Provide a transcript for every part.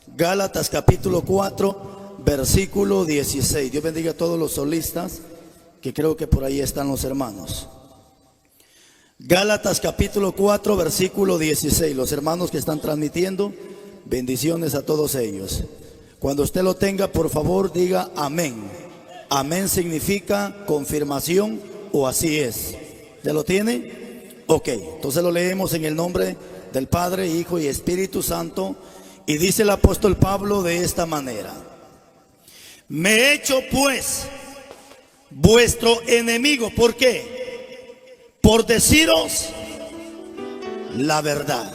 Gálatas capítulo 4, versículo 16. Dios bendiga a todos los solistas, que creo que por ahí están los hermanos. Gálatas capítulo 4, versículo 16. Los hermanos que están transmitiendo, bendiciones a todos ellos. Cuando usted lo tenga, por favor, diga amén. Amén significa confirmación o así es. ¿Ya lo tiene? Ok, entonces lo leemos en el nombre del Padre, Hijo y Espíritu Santo. Y dice el apóstol Pablo de esta manera: me he hecho pues vuestro enemigo. ¿Por qué? Por deciros la verdad.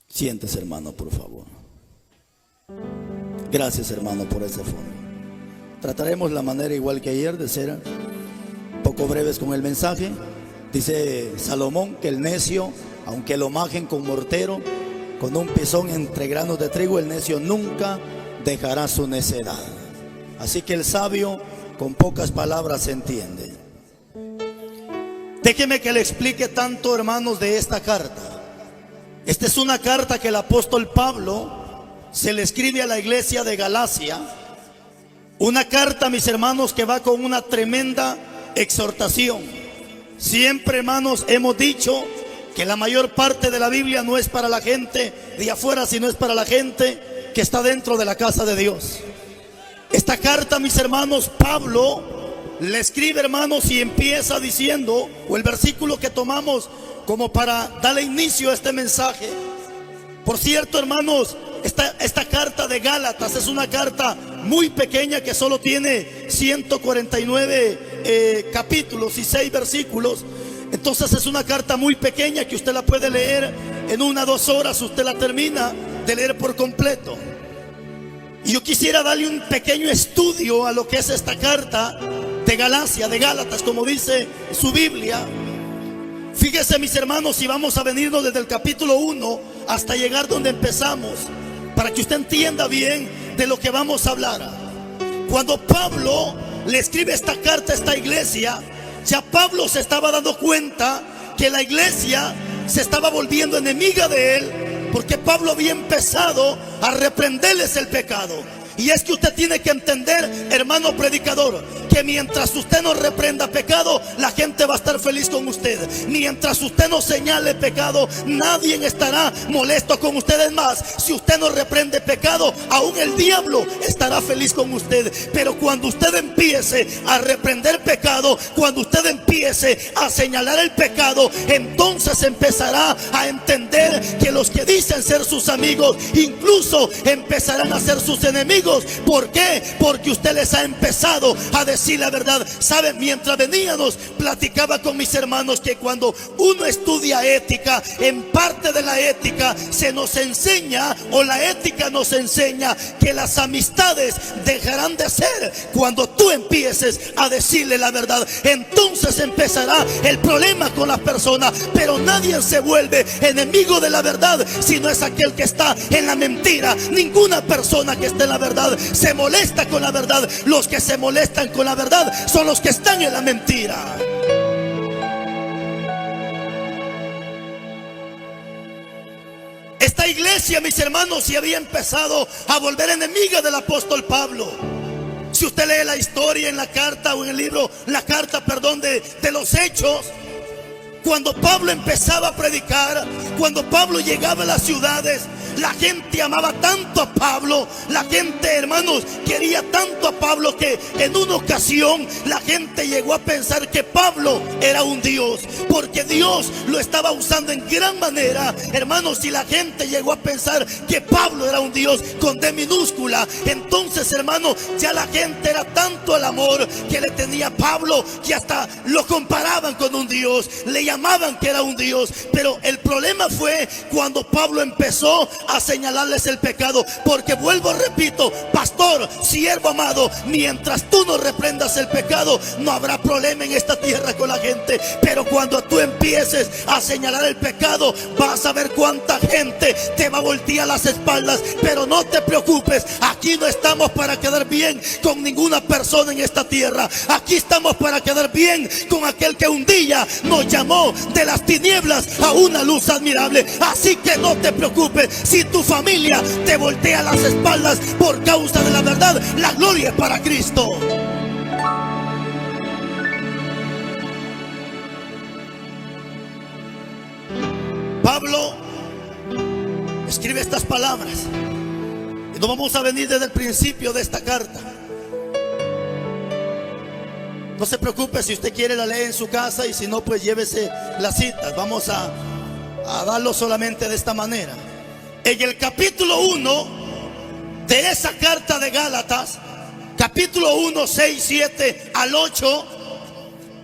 Siéntese, hermano, por favor. Gracias, hermano, por ese fondo. Trataremos la manera igual que ayer de ser un poco breves con el mensaje. Dice Salomón que el necio, aunque lo majen con mortero, con un pisón entre granos de trigo, el necio nunca dejará su necedad. Así que el sabio con pocas palabras se entiende. Déjeme que le explique tanto, hermanos, de esta carta. Esta es una carta que el apóstol Pablo se le escribe a la iglesia de Galacia. Una carta, mis hermanos, que va con una tremenda exhortación. Siempre, hermanos, hemos dicho que la mayor parte de la Biblia no es para la gente de afuera, sino es para la gente que está dentro de la casa de Dios. Esta carta, mis hermanos, Pablo le escribe, hermanos, y empieza diciendo, o el versículo que tomamos como para darle inicio a este mensaje. Por cierto, hermanos, esta carta de Gálatas es una carta muy pequeña que solo tiene 149 capítulos y 6 versículos. Entonces es una carta muy pequeña que usted la puede leer en 1 o 2 horas. Usted la termina de leer por completo. Y yo quisiera darle un pequeño estudio a lo que es esta carta de Gálatas, como dice su Biblia. Fíjese, mis hermanos, y vamos a venirnos desde el capítulo 1 hasta llegar donde empezamos, para que usted entienda bien de lo que vamos a hablar. Cuando Pablo le escribe esta carta a esta iglesia, ya Pablo se estaba dando cuenta que la iglesia se estaba volviendo enemiga de él, porque Pablo había empezado a reprenderles el pecado. Y es que usted tiene que entender, hermano predicador, que mientras usted no reprenda pecado, la gente va a estar feliz con usted. Mientras usted no señale pecado, nadie estará molesto con usted. Es más, si usted no reprende pecado, aún el diablo estará feliz con usted. Pero cuando usted empiece a reprender pecado, cuando usted empiece a señalar el pecado, entonces empezará a entender que los que dicen ser sus amigos, incluso empezarán a ser sus enemigos. ¿Por qué? Porque usted les ha empezado a decir la verdad. ¿Saben? Mientras veníamos, platicaba con mis hermanos que cuando uno estudia ética, en parte de la ética se nos enseña, o la ética nos enseña, que las amistades dejarán de ser cuando tú empieces a decirle la verdad. Entonces empezará el problema con las personas. Pero nadie se vuelve enemigo de la verdad si no es aquel que está en la mentira. Ninguna persona que esté en la verdad se molesta con la verdad. Los que se molestan con la verdad son los que están en la mentira. Esta iglesia, mis hermanos, se había empezado a volver enemiga del apóstol Pablo. Si usted lee la historia en la carta, o en el libro, la carta de los Hechos, cuando Pablo empezaba a predicar, cuando Pablo llegaba a las ciudades, la gente amaba tanto a Pablo. La gente, hermanos, quería tanto a Pablo que en una ocasión la gente llegó a pensar que Pablo era un Dios, porque Dios lo estaba usando en gran manera, hermanos. Si la gente llegó a pensar que Pablo era un Dios con D minúscula, entonces, hermanos, ya la gente era tanto el amor que le tenía a Pablo que hasta lo comparaban con un Dios, le llamaban que era un Dios. Pero el problema fue cuando Pablo empezó a señalarles el pecado. Porque vuelvo, repito, pastor, siervo amado, mientras tú no reprendas el pecado, no habrá problema en esta tierra con la gente. Pero cuando tú empieces a señalar el pecado, vas a ver cuánta gente te va a voltear las espaldas. Pero no te preocupes, aquí no estamos para quedar bien con ninguna persona en esta tierra. Aquí estamos para quedar bien con aquel que un día nos llamó de las tinieblas a una luz admirable. Así que no te preocupes si tu familia te voltea las espaldas por causa de la verdad. La gloria es para Cristo. Pablo escribe estas palabras y nos vamos a venir desde el principio de esta carta. No se preocupe, si usted quiere la lee en su casa, y si no, pues llévese las citas. Vamos a darlo solamente de esta manera. En el capítulo 1 de esa carta de Gálatas, capítulo 1, 6, 7 al 8,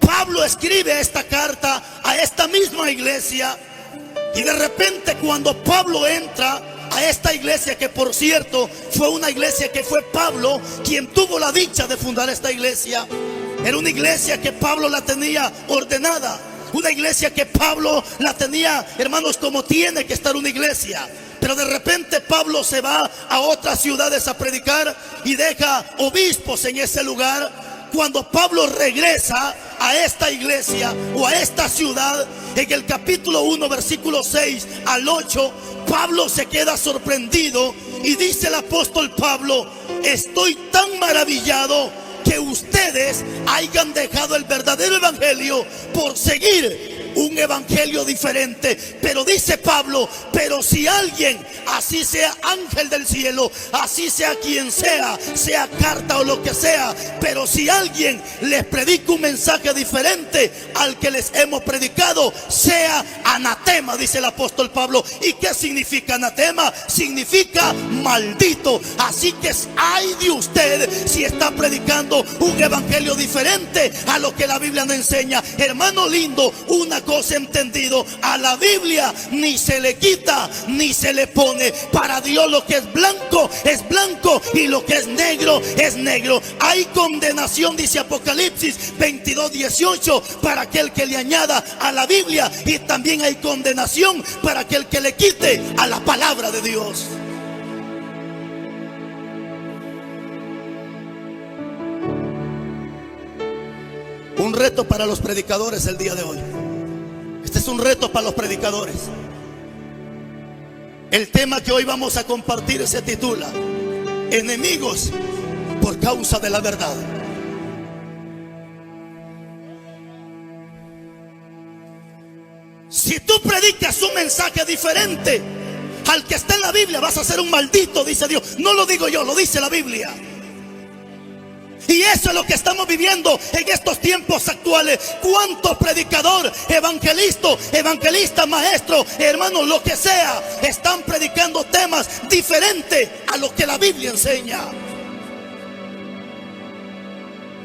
Pablo escribe esta carta a esta misma iglesia. Y de repente, cuando Pablo entra a esta iglesia, que por cierto fue una iglesia que fue Pablo quien tuvo la dicha de fundar esta iglesia. Era una iglesia que Pablo la tenía ordenada, una iglesia que Pablo la tenía, hermanos, como tiene que estar una iglesia. Pero de repente Pablo se va a otras ciudades a predicar y deja obispos en ese lugar. Cuando Pablo regresa a esta iglesia o a esta ciudad, en el capítulo 1, versículo 6 al 8, Pablo se queda sorprendido y dice el apóstol Pablo: estoy tan maravillado que ustedes hayan dejado el verdadero evangelio por seguir un evangelio diferente. Pero dice Pablo: pero si alguien, así sea ángel del cielo, así sea quien sea, sea carta o lo que sea, pero si alguien les predica un mensaje diferente al que les hemos predicado, sea anatema, dice el apóstol Pablo. ¿Y qué significa anatema? Significa maldito. Así que ay de usted si está predicando un evangelio diferente a lo que la Biblia nos enseña. Hermano lindo, una cosa entendido: a la Biblia ni se le quita ni se le pone. Para Dios lo que es blanco y lo que es negro es negro. Hay condenación, dice Apocalipsis 22, 18, para aquel que le añada a la Biblia, y también hay condenación para aquel que le quite a la palabra de Dios. Un reto para los predicadores el día de hoy. Este es un reto para los predicadores. El tema que hoy vamos a compartir se titula: enemigos por causa de la verdad. Si tú predicas un mensaje diferente al que está en la Biblia, vas a ser un maldito, dice Dios. No lo digo yo, lo dice la Biblia. Y eso es lo que estamos viviendo en estos tiempos actuales. ¿Cuántos predicador, evangelista, maestro, hermano, lo que sea, están predicando temas diferentes a lo que la Biblia enseña?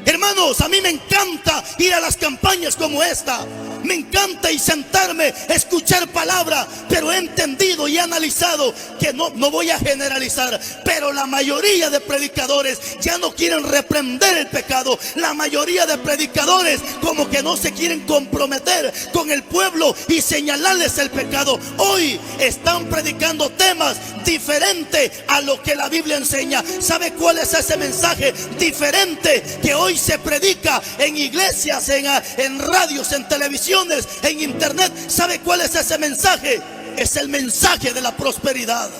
Hermanos, a mí me encanta ir a las campañas como esta. Me encanta y sentarme, escuchar palabra. Pero he entendido y he analizado que no voy a generalizar, pero la mayoría de predicadores ya no quieren reprender el pecado. La mayoría de predicadores como que no se quieren comprometer con el pueblo y señalarles el pecado. Hoy están predicando temas diferentes a lo que la Biblia enseña. ¿Sabe cuál es ese mensaje diferente que hoy se predica en iglesias, en radios, en televisiones, en internet? ¿Sabe cuál es ese mensaje? Es el mensaje de la prosperidad.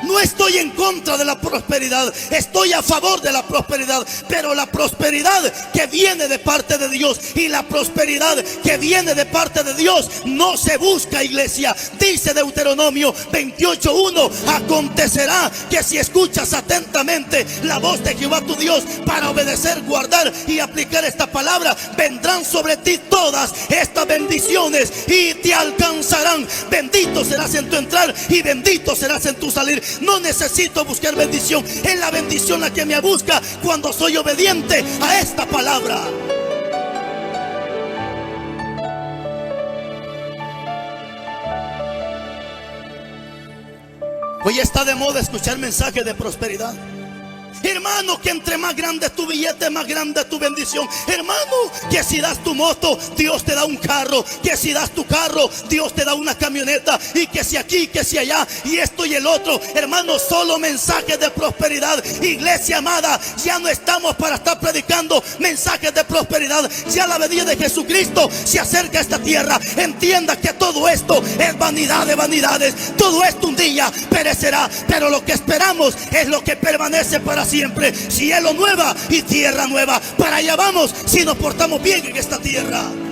No estoy en contra de la prosperidad, estoy a favor de la prosperidad, pero la prosperidad que viene de parte de Dios, y la prosperidad que viene de parte de Dios no se busca, iglesia. Dice Deuteronomio 28:1: acontecerá que si escuchas atentamente la voz de Jehová tu Dios para obedecer, guardar y aplicar esta palabra, vendrán sobre ti todas estas bendiciones y te alcanzarán. Bendito serás en tu entrar y bendito serás en tu salir. No necesito buscar bendición, es la bendición la que me busca cuando soy obediente a esta palabra. Hoy está de moda escuchar mensajes de prosperidad. Hermano, que entre más grande tu billete, más grande tu bendición. Hermano, que si das tu moto, Dios te da un carro. Que si das tu carro, Dios te da una camioneta. Y que si aquí, que si allá, y esto y el otro. Hermano, solo mensajes de prosperidad. Iglesia amada, ya no estamos para estar predicando mensajes de prosperidad. Ya la venida de Jesucristo se acerca a esta tierra. Entienda que todo esto es vanidad de vanidades. Todo esto un día perecerá, pero lo que esperamos es lo que permanece para siempre. Cielo nueva y tierra nueva. Para allá vamos si nos portamos bien en esta tierra.